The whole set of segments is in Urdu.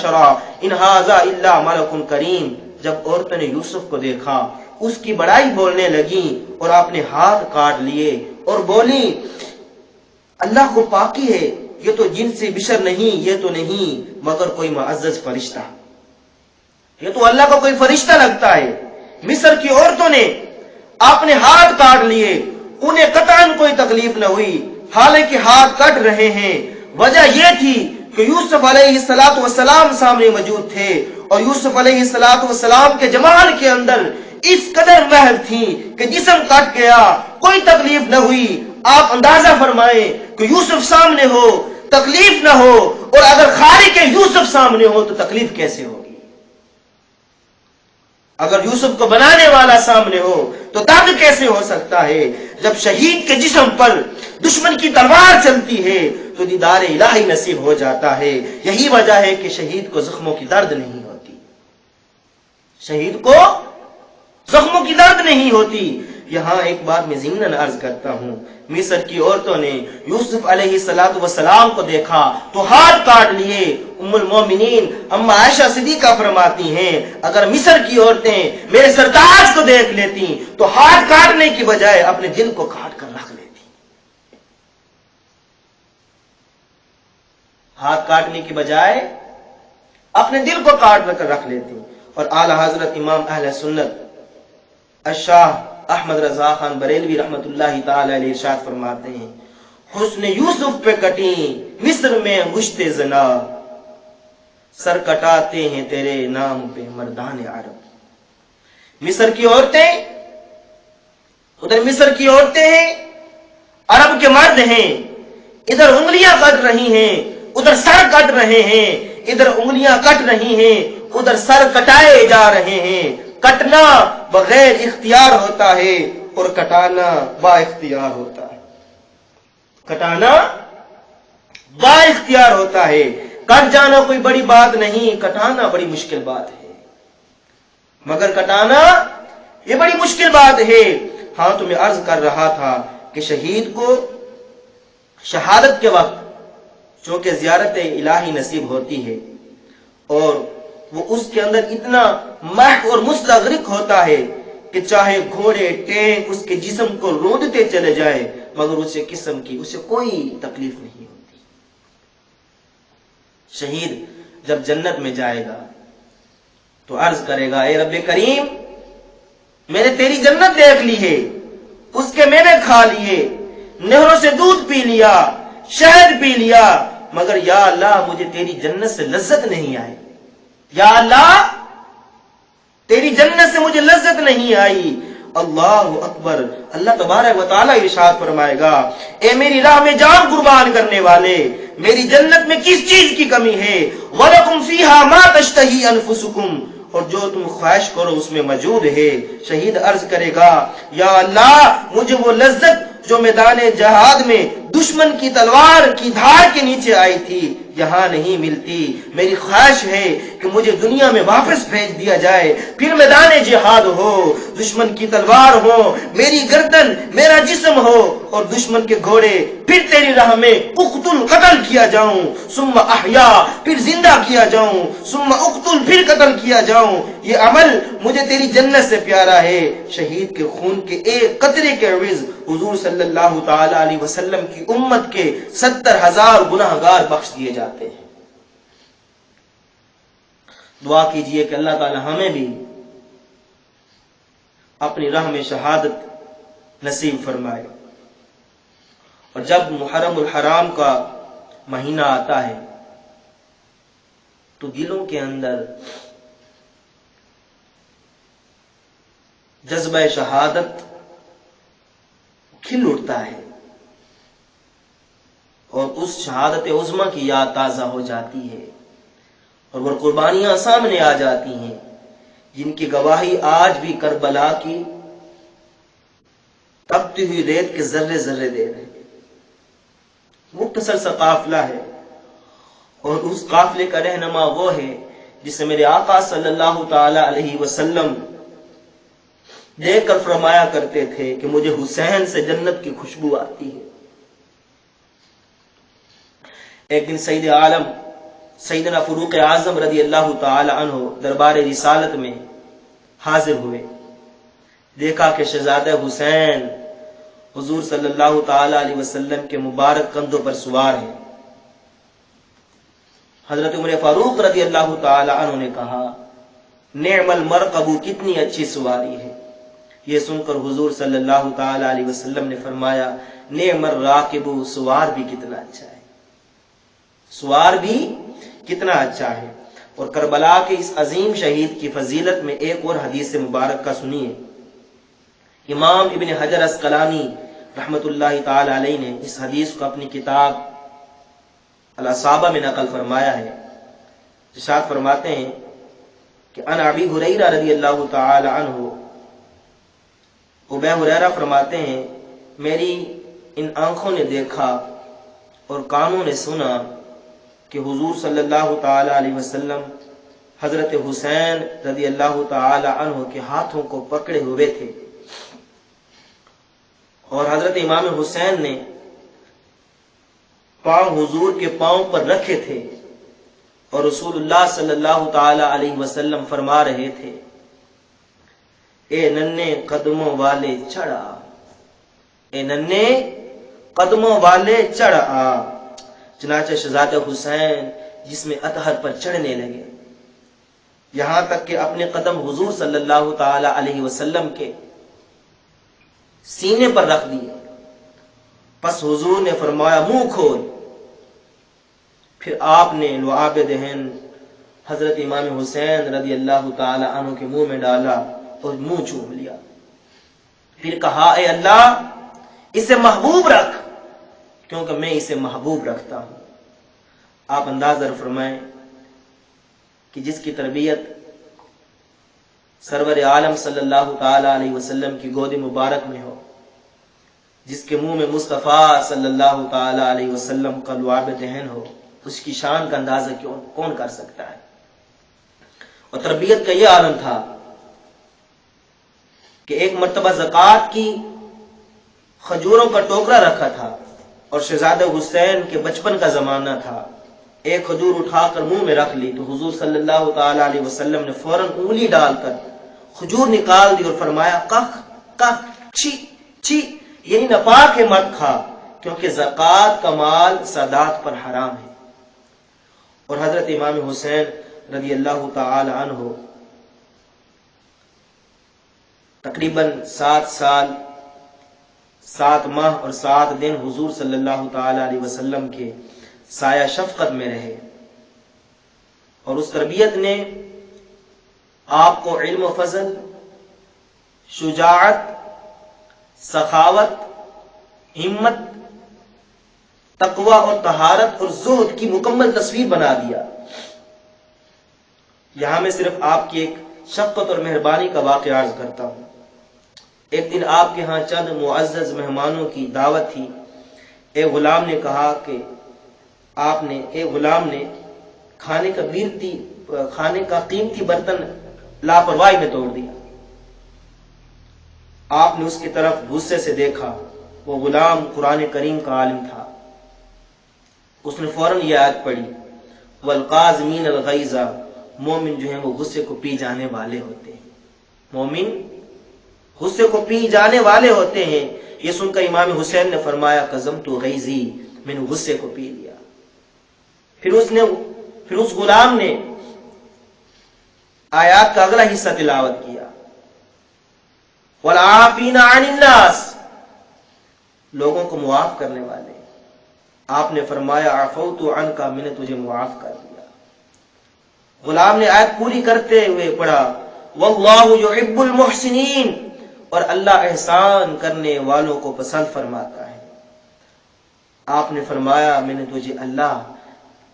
شرا ان ھذا الا ملک کریم۔ جب عورتوں نے یوسف کو دیکھا اس کی بڑائی بولنے لگی اور اپنے ہاتھ کاٹ لیے اور بولی اللہ کو پاکی ہے، یہ تو جن سے بشر نہیں، یہ تو نہیں مگر کوئی معزز فرشتہ، یہ تو اللہ کا کوئی فرشتہ لگتا ہے۔ مصر کی عورتوں نے اپنے ہاتھ کاٹ لیے، انہیں قطعاً کوئی تکلیف نہ ہوئی، حالانکہ ہاتھ کٹ رہے ہیں۔ وجہ یہ تھی کہ یوسف علیہ السلام سامنے موجود تھے، اور یوسف علیہ السلام کے جمال کے اندر اس قدر محو تھی کہ جسم کٹ گیا، کوئی تکلیف نہ ہوئی۔ آپ اندازہ فرمائیں کہ یوسف سامنے ہو تکلیف نہ ہو، اور اگر خالق یوسف سامنے ہو تو تکلیف کیسے ہوگی؟ اگر یوسف کو بنانے والا سامنے ہو تو درد کیسے ہو سکتا ہے؟ جب شہید کے جسم پر دشمن کی تلوار چلتی ہے تو دیدار الہی نصیب ہو جاتا ہے۔ یہی وجہ ہے کہ شہید کو زخموں کی درد نہیں ہوتی، شہید کو زخموں کی درد نہیں ہوتی۔ یہاں ایک بات میں ضمناً عرض کرتا ہوں، مصر کی عورتوں نے یوسف علیہ السلام کو دیکھا تو ہاتھ کاٹ لیے۔ ام المومنین اما عائشہ صدیقہ فرماتی ہیں اگر مصر کی عورتیں میرے سرتاج کو دیکھ لیتی تو ہاتھ کاٹنے کی بجائے اپنے دل کو کاٹ کر رکھ لیتی، ہاتھ کاٹنے کی بجائے اپنے دل کو کاٹ کر رکھ لیتی۔ اور اعلی حضرت امام اہل سنت الشاہ احمد رضا خان بریلوی رحمت اللہ تعالی علیہ ارشاد فرماتے ہیں حسن یوسف پہ کٹی مصر میں انگشت زنا، سر کٹاتے ہیں تیرے نام پہ مردان عرب۔ مصر کی عورتیں، ادھر مصر کی عورتیں ہیں، عرب کے مرد ہیں، ادھر انگلیاں کٹ رہی ہیں، ادھر سر کٹ رہے ہیں، ادھر انگلیاں کٹ رہی ہیں، ادھر سر کٹائے جا رہے ہیں۔ کٹنا بغیر اختیار ہوتا ہے اور کٹانا با اختیار ہوتا ہے، کٹانا با اختیار ہوتا ہے۔ کٹ جانا کوئی بڑی بات نہیں، کٹانا بڑی مشکل بات ہے، مگر کٹانا یہ بڑی مشکل بات ہے۔ ہاں تو میں عرض کر رہا تھا کہ شہید کو شہادت کے وقت چونکہ زیارت الہی نصیب ہوتی ہے اور وہ اس کے اندر اتنا محو اور مستغرق ہوتا ہے کہ چاہے گھوڑے ٹینک اس کے جسم کو روندتے چلے جائے مگر اسے کوئی تکلیف نہیں ہوتی۔ شہید جب جنت میں جائے گا تو عرض کرے گا اے رب کریم میں نے تیری جنت دیکھ لی ہے، اس کے میں نے کھا لیے، نہروں سے دودھ پی لیا، شہد پی لیا، مگر یا اللہ مجھے تیری جنت سے لذت نہیں آئی، یا اللہ تیری جنت سے مجھے لذت نہیں آئی۔ اللہ اکبر، اللہ تبارک و تعالی ارشاد فرمائے گا اے میری راہ میں جان قربان کرنے والے، میری جنت میں کس چیز کی کمی ہے؟ وَلَكُمْ فِيهَا مَا تَشْتَهِي أَنفُسُكُمْ، اور جو تم خواہش کرو اس میں موجود ہے۔ شہید عرض کرے گا یا اللہ مجھے وہ لذت جو میدان جہاد میں دشمن کی تلوار کی دھار کے نیچے آئی تھی یہاں نہیں ملتی، میری خواہش ہے کہ مجھے دنیا میں واپس بھیج دیا جائے، پھر میدان جہاد ہو، دشمن کی تلوار ہو، میری گردن میرا جسم ہو اور دشمن کے گھوڑے، پھر تیری راہ میں اقتل قتل کیا جاؤں، ثم احیا پھر زندہ کیا جاؤں، ثم اقتل پھر قتل کیا جاؤں۔ یہ عمل مجھے تیری جنت سے پیارا ہے۔ شہید کے خون کے ایک قطرے کے عوض حضور صلی اللہ تعالی علیہ وسلم کی امت کے 70,000 گناہگار بخش دیے جاتے ہیں۔ دعا کیجئے کہ اللہ تعالی ہمیں بھی اپنی راہ میں شہادت نصیب فرمائے۔ اور جب محرم الحرام کا مہینہ آتا ہے تو دلوں کے اندر جذبہ شہادت کھل اٹھتا ہے اور اس شہادت عظمیٰ کی یاد تازہ ہو جاتی ہے اور وہ قربانیاں سامنے آ جاتی ہیں جن کی گواہی آج بھی کربلا کی تپتی ہوئی ریت کے ذرے ذرے دے رہے ہیں۔ مختصر سا قافلہ ہے اور اس قافلے کا رہنما وہ ہے جسے میرے آقا صلی اللہ تعالی علیہ وسلم دیکھ کر فرمایا کرتے تھے کہ مجھے حسین سے جنت کی خوشبو آتی ہے۔ ایک دن سید عالم سیدنا فاروق اعظم رضی اللہ تعالی عنہ دربار رسالت میں حاضر ہوئے. دیکھا کہ شہزادہ حسین حضور صلی اللہ تعالی علیہ وسلم کے مبارک کندھوں پر سوار ہیں. حضرت عمر فاروق رضی اللہ تعالی عنہ نے کہا نعم المرکب، کتنی اچھی سواری ہے. یہ سن کر حضور صلی اللہ تعالی علیہ وسلم نے فرمایا نعم الراکب، سوار بھی کتنا اچھا ہے، سوار بھی کتنا اچھا ہے. اور کربلا کے اس عظیم شہید کی فضیلت میں ایک اور حدیث مبارک کا سنیے. امام ابن حجر عسقلانی رحمت اللہ تعالی علیہ نے اس حدیث کو اپنی کتاب الاصابہ میں نقل فرمایا ہے. ارشاد فرماتے ہیں کہ ان ابی ہریرہ رضی اللہ تعالی عنہ، ابی ہریرہ فرماتے ہیں میری ان آنکھوں نے دیکھا اور کانوں نے سنا کہ حضور صلی اللہ تعالی علیہ وسلم حضرت حسین رضی اللہ تعالی عنہ کے ہاتھوں کو پکڑے ہوئے تھے اور حضرت امام حسین نے پاؤں حضور کے پاؤں پر رکھے تھے اور رسول اللہ صلی اللہ تعالی علیہ وسلم فرما رہے تھے اے ننھے قدموں والے چڑھ آ، اے ننھے قدموں والے چڑھ آ. چنانچہ شہزادہ حسین جس میں اطہر پر چڑھنے لگے، یہاں تک کہ اپنے قدم حضور صلی اللہ تعالی علیہ وسلم کے سینے پر رکھ دیے. پس حضور نے فرمایا منہ کھول. پھر آپ نے لعاب دہن حضرت امام حسین رضی اللہ تعالی عنہ کے منہ میں ڈالا اور منہ چوم لیا. پھر کہا اے اللہ اسے محبوب رکھ کیونکہ میں اسے محبوب رکھتا ہوں. آپ اندازہ فرمائیں کہ جس کی تربیت سرور عالم صلی اللہ تعالی علیہ وسلم کی گود مبارک میں ہو، جس کے منہ میں مصطفیٰ صلی اللہ تعالی علیہ وسلم کا لعاب دہن ہو، اس کی شان کا اندازہ کون کر سکتا ہے. اور تربیت کا یہ عالم تھا کہ ایک مرتبہ زکوٰۃ کی کھجوروں کا ٹوکرا رکھا تھا اور شہزادہ حسین کے بچپن کا زمانہ تھا. ایک کھجور اٹھا کر منہ میں رکھ لی تو حضور صلی اللہ تعالی علیہ وسلم نے فوراً انگلی ڈال کر کھجور نکال دی اور فرمایا کخ کخ چھی چھی، یعنی ناپاک ہے مت کھا کیونکہ زکوٰۃ کا مال سادات پر حرام ہے. اور حضرت امام حسین رضی اللہ تعالی عنہ تقریباً 7 سال 7 ماہ اور 7 دن حضور صلی اللہ تعالی علیہ وسلم کے سایہ شفقت میں رہے اور اس تربیت نے آپ کو علم و فضل، شجاعت، سخاوت، ہمت، تقوی اور طہارت اور زہد کی مکمل تصویر بنا دیا. یہاں میں صرف آپ کی ایک شفقت اور مہربانی کا واقعہ عرض کرتا ہوں. ایک دن آپ کے ہاں چند معزز مہمانوں کی دعوت تھی. ایک غلام نے کہا کہ ایک غلام نے کھانے کا قیمتی برتن لاپرواہی میں توڑ دیا. آپ نے اس کی طرف غصے سے دیکھا. وہ غلام قرآن کریم کا عالم تھا. اس نے فوراً یہ آیت پڑھی والقاظمین الغیظ، مومن جو ہیں وہ غصے کو پی جانے والے ہوتے ہیں. مومن غصے کو پی جانے والے ہوتے ہیں. یہ سن کر امام حسین نے فرمایا قزمت غیظی، میں نے غصے کو پی لیا. پھر اس غلام نے آیات کا اگلا حصہ تلاوت کیا والعافین عن الناس، لوگوں کو معاف کرنے والے. آپ نے فرمایا عفوت عنک، میں نے تجھے معاف کر دیا. غلام نے آیت پوری کرتے ہوئے پڑھا واللہ یحب المحسنین، اور اللہ احسان کرنے والوں کو پسند فرماتا ہے. آپ نے فرمایا میں نے تجھے اللہ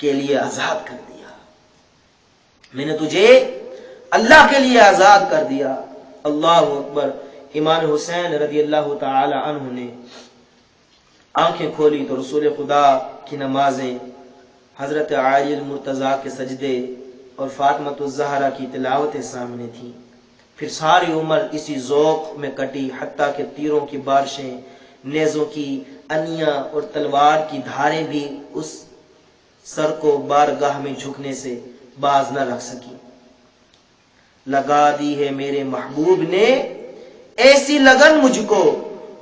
کے لیے آزاد کر دیا، میں نے تجھے اللہ کے لیے آزاد کر دیا. اللہ اکبر. امام حسین رضی اللہ تعالی عنہ نے آنکھیں کھولی تو رسول خدا کی نمازیں، حضرت علی المرتضیٰ کے سجدے اور فاطمۃ الزہرا کی تلاوتیں سامنے تھیں. پھر ساری عمر اسی ذوق میں کٹی حتیٰ کہ تیروں کی بارشیں، نیزوں کی انیاں اور تلوار کی دھاریں بھی اس سر کو بارگاہ میں جھکنے سے باز نہ رکھ سکی۔ لگا دی ہے میرے محبوب نے ایسی لگن مجھ کو،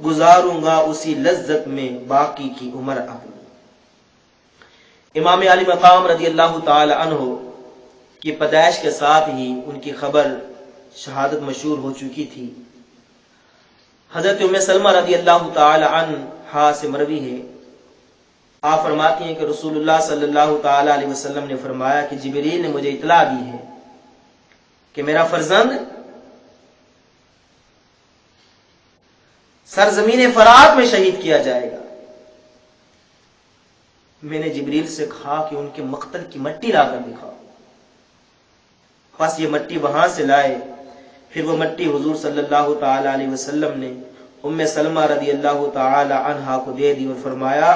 گزاروں گا اسی لذت میں باقی کی عمر اپنی۔ امام علی مقام رضی اللہ تعالی عنہ کی پیدائش کے ساتھ ہی ان کی خبر شہادت مشہور ہو چکی تھی۔ حضرت ام سلمہ رضی اللہ تعالی عنہا سے مروی ہے، آپ فرماتی ہیں کہ رسول اللہ صلی اللہ تعالی علیہ وسلم نے فرمایا کہ جبریل نے مجھے اطلاع دی ہے کہ میرا فرزند سرزمین فرات میں شہید کیا جائے گا۔ میں نے جبریل سے کہا کہ ان کے مقتل کی مٹی لا کر دکھاؤ۔ بس یہ مٹی وہاں سے لائے، پھر وہ مٹی حضور صلی اللہ تعالی علیہ وسلم نے ام سلمہ رضی اللہ تعالی عنہا کو دے دی اور فرمایا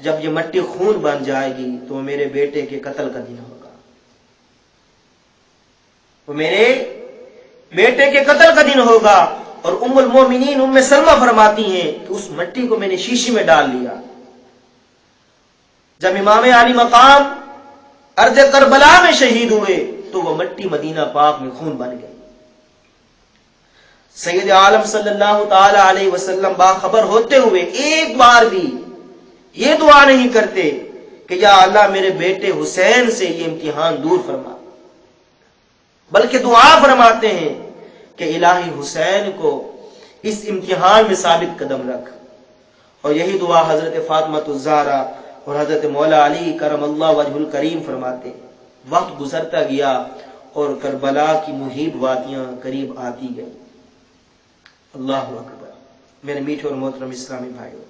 جب یہ مٹی خون بن جائے گی تو میرے بیٹے کے قتل کا دن ہوگا، وہ میرے بیٹے کے قتل کا دن ہوگا۔ اور ام المومنین ام سلمہ فرماتی ہیں کہ اس مٹی کو میں نے شیشے میں ڈال لیا۔ جب امام علی مقام ارض کربلا میں شہید ہوئے تو وہ مٹی مدینہ پاک میں خون بن گئی۔ سید عالم صلی اللہ تعالی علیہ وسلم باخبر ہوتے ہوئے ایک بار بھی یہ دعا نہیں کرتے کہ یا اللہ میرے بیٹے حسین سے یہ امتحان دور فرما، بلکہ دعا فرماتے ہیں کہ الہی حسین کو اس امتحان میں ثابت قدم رکھ۔ اور یہی دعا حضرت فاطمہ الزہرا اور حضرت مولا علی کرم اللہ وجہ الکریم فرماتے۔ وقت گزرتا گیا اور کربلا کی مہیب وادیاں قریب آتی گئی۔ اللہ اکبر۔ میرے میٹھے اور محترم اسلامی بھائیوں،